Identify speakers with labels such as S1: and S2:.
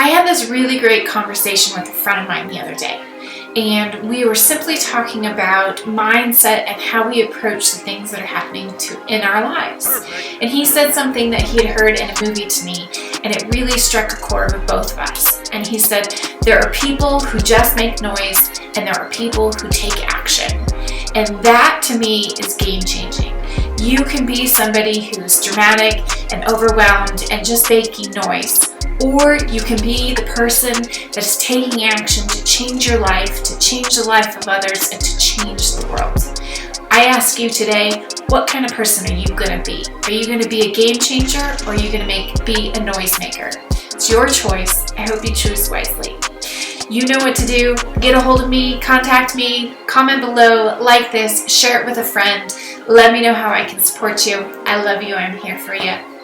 S1: I had this really great conversation with a friend of mine the other day, and we were simply talking about mindset and how we approach the things that are happening in our lives. And he said something that he had heard in a movie to me, and it really struck a chord with both of us. And he said, there are people who just make noise, and there are people who take action. And that to me is game changing. You can be somebody who's dramatic and overwhelmed and just making noise, or you can be the person that's taking action to change your life, to change the life of others, and to change the world. I ask you today, what kind of person are you going to be? Are you going to be a game changer, or are you going to be a noisemaker? It's your choice. I hope you choose wisely. You know what to do. Get a hold of me, contact me, comment below, like this, share it with a friend. Let me know how I can support you. I love you. I'm here for you.